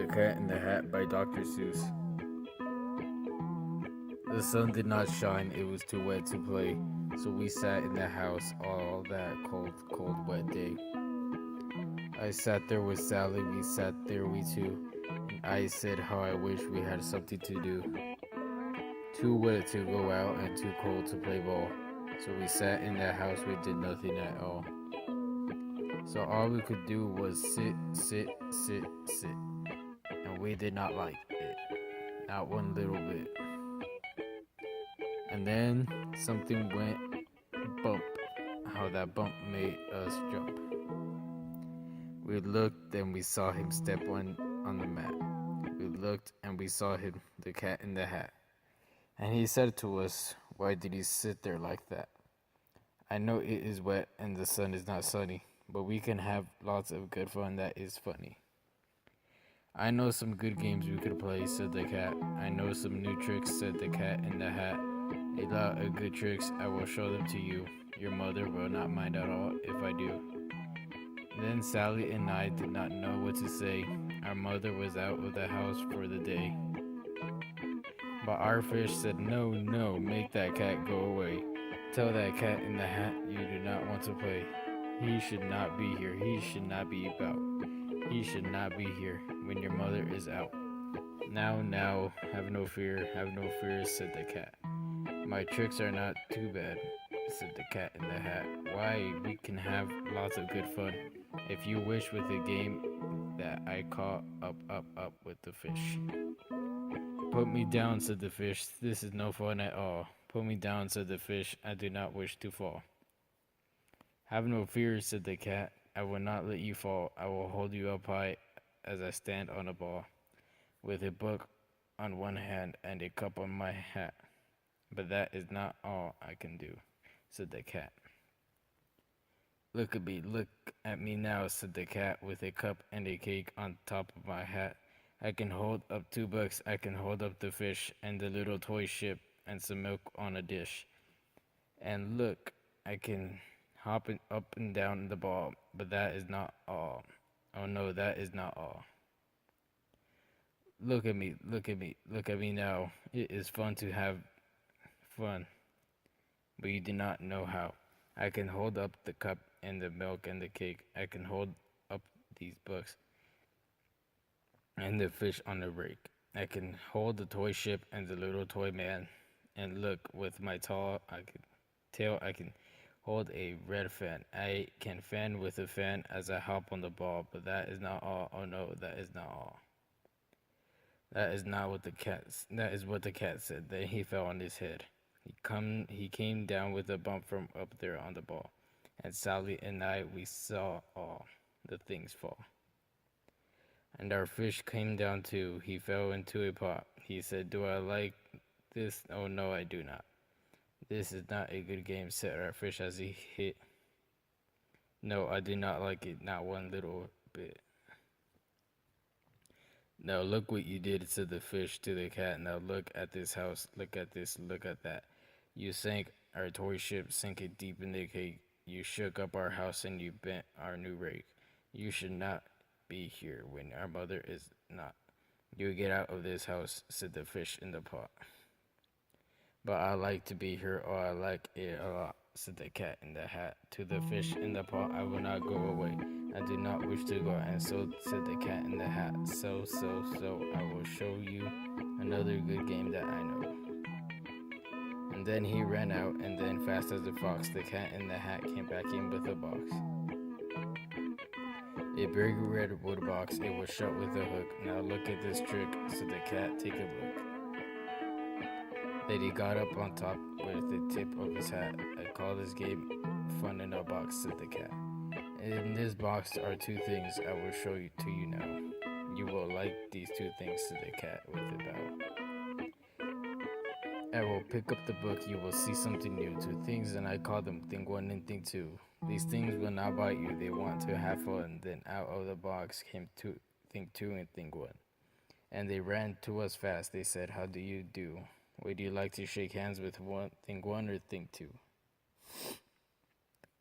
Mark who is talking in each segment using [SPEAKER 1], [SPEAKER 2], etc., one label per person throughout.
[SPEAKER 1] The Cat in the Hat by Dr. Seuss. The sun did not shine, it was too wet to play, so we sat in the house all that cold, wet day. I sat there with Sally, we sat there, we two, and I said how I wish we had something to do. Too wet to go out and too cold to play ball, so we sat in that house, we did nothing at all. So all we could do was sit, and we did not like it, not one little bit. And then something went bump. How that bump made us jump. We looked and we saw him step on the mat. We looked and we saw him, the cat in the hat. And he said to us, "Why did you sit there like that? I know it is wet and the sun is not sunny, but we can have lots of good fun that is funny." "I know some good games we could play," said the cat. "I know some new tricks," said the cat in the hat. "A lot of good tricks, I will show them to you. Your mother will not mind at all if I do." Then Sally and I did not know what to say. Our mother was out of the house for the day. But our fish said, "No, no, make that cat go away. Tell that cat in the hat you do not want to play. He should not be here, he should not be about. He should not be here when your mother is out." Now, have no fear, said the cat. "My tricks are not too bad," said the cat in the hat. "Why, we can have lots of good fun, if you wish, with a game that I call up with the fish." "Put me down," said the fish. "This is no fun at all." "Put me down," said the fish. "I do not wish to fall." "Have no fear," said the cat. "I will not let you fall. I will hold you up high as I stand on a ball, with a book on one hand and a cup on my hat. But that is not all I can do," said the cat. Look at me now," said the cat, "with a cup and a cake on top of my hat. I can hold up 2 books, I can hold up the fish, and the little toy ship, and some milk on a dish. And look, I can hop up and down the ball, but that is not all. Oh no, that is not all. Look at me now. It is fun to have fun, but you do not know how. I can hold up the cup and the milk and the cake. I can hold up these books and the fish on the rake. I can hold the toy ship and the little toy man. And look, with my tail, I can hold a red fan. I can fan with a fan as I hop on the ball, but that is not all. Oh no, that is not all." That is what the cat said. Then he fell on his head. He came down with a bump from up there on the ball. And Sally and I, we saw all the things fall. And our fish came down too. He fell into a pot. He said, "Do I like this? Oh no, I do not. This is not a good game," said our fish as he hit. "No, I do not like it, not one little bit." "Now look what you did," said the fish to the cat. "Now look at this house, look at this, look at that. You sank our toy ship, sank it deep in the cake. You shook up our house and you bent our new rake. You should not be here when our mother is not. You get out of this house," said the fish in the pot. "But I like to be here, oh, I like it a lot," said the cat in the hat. To the fish in the pot, "I will not go away. I do not wish to go." And so said the cat in the hat. So, I will show you another good game that I know." And then he ran out, and then fast as a fox, the cat in the hat came back in with a box. A big red wood box, it was shut with a hook. "Now look at this trick," said the cat, "take a look." Then he got up on top with the tip of his hat. "I call this game Fun in a Box," said the cat. "In this box are 2 things I will show you to you now. You will like these 2 things," said the cat with a bow. "I will pick up the book, you will see something new. 2 things, and I call them Thing 1 and Thing 2. These things will not bite you, they want to have fun." Then out of the box came Thing 2 and Thing 1. And they ran to us fast. They said, "How do you do? Would you like to shake hands with Thing 1 or Thing 2?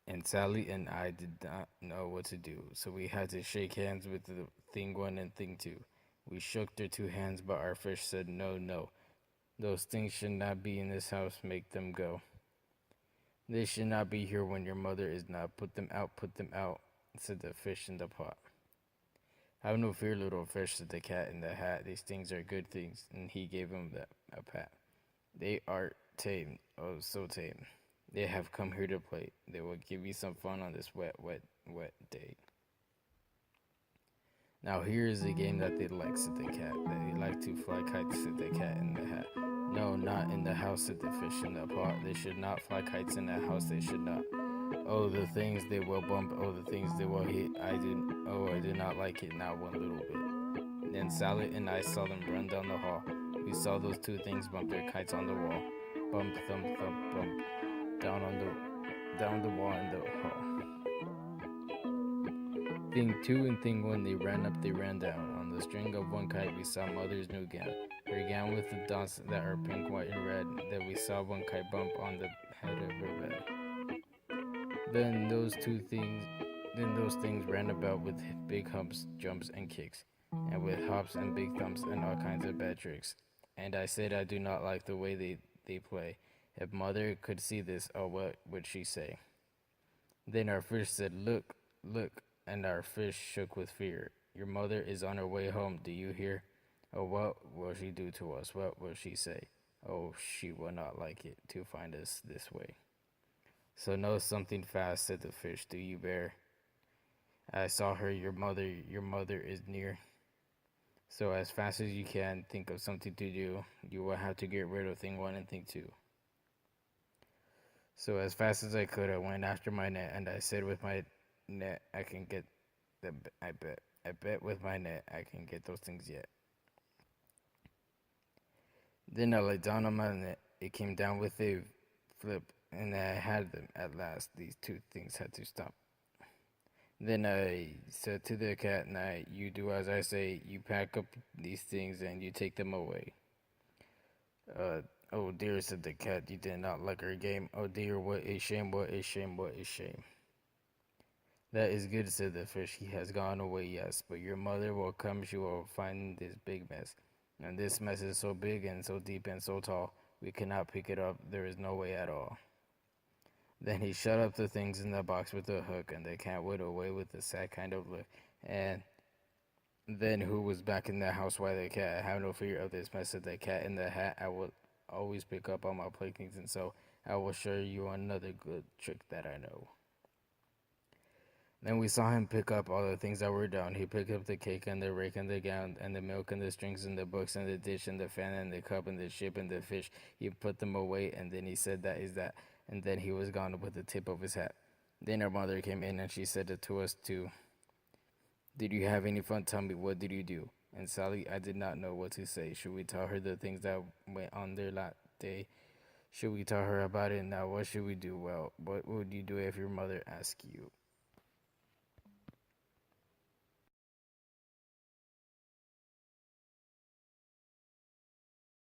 [SPEAKER 1] And Sally and I did not know what to do, so we had to shake hands with the Thing 1 and Thing 2. We shook their two hands, but our fish said, "No, no. Those things should not be in this house. Make them go. They should not be here when your mother is not. Put them out," said the fish in the pot. "Have no fear, little fish," said the cat in the hat. "These things are good things," and he gave him a pat. "They are tame, oh, so tame. They have come here to play. They will give you some fun on this wet, wet, wet day. Now here is a game that they like," said the cat. "They like to fly kites," said the cat in the hat. "No, not in the house," said the fish in the pot. "They should not fly kites in that house. They should not. Oh, the things they will bump. Oh, the things they will hit. I do not like it, not one little bit." Then Sally and I saw them run down the hall. We saw those two things bump their kites on the wall. Bump, thump, thump, bump. Down the wall in the hall. Thing two and thing one, they ran up, they ran down. On the string of one kite, we saw mother's new gown. Her gown with the dots that are pink, white, and red. Then we saw one kite bump on the head of her bed. Then those things ran about with big humps, jumps, and kicks, and with hops and big thumps and all kinds of bad tricks. And I said I do not like the way they play. If mother could see this, oh, what would she say? Then our fish said, "Look, look," and our fish shook with fear. "Your mother is on her way home, do you hear? Oh, what will she do to us? What will she say? Oh, she will not like it to find us this way. So know something fast," said the fish. "Do you bear? I saw her, your mother is near. So as fast as you can, think of something to do. You will have to get rid of thing one and thing two." So as fast as I could, I went after my net, and I said with my net, I can get I bet with my net, I can get those things yet. Then I lay down on my net. It came down with a flip, and I had them at last. These two things had to stop. Then I said to the cat, "Now you do as I say. You pack up these things and you take them away." Oh dear," said the cat, "you did not like our game. Oh dear, what a shame, what a shame, what a shame." "That is good," said the fish. "He has gone away, yes, but your mother will come. She will find this big mess. And this mess is so big and so deep and so tall, we cannot pick it up. There is no way at all." Then he shut up the things in the box with a hook, and the cat went away with a sad kind of look. And then who was back in the house? Why, the cat. "Have no fear of this mess," said the cat in the hat. "I will always pick up all my playthings, and so I will show you another good trick that I know." Then we saw him pick up all the things that were down. He picked up the cake and the rake and the gown and the milk and the strings and the books and the dish and the fan and the cup and the ship and the fish. He put them away, and then he said, "That is that." And then he was gone with the tip of his hat. Then our mother came in, and she said to us too, "Did you have any fun? Tell me, what did you do?" And Sally, I did not know what to say. Should we tell her the things that went on there that day? Should we tell her about it? Now, what should we do? Well, what would you do if your mother asked you?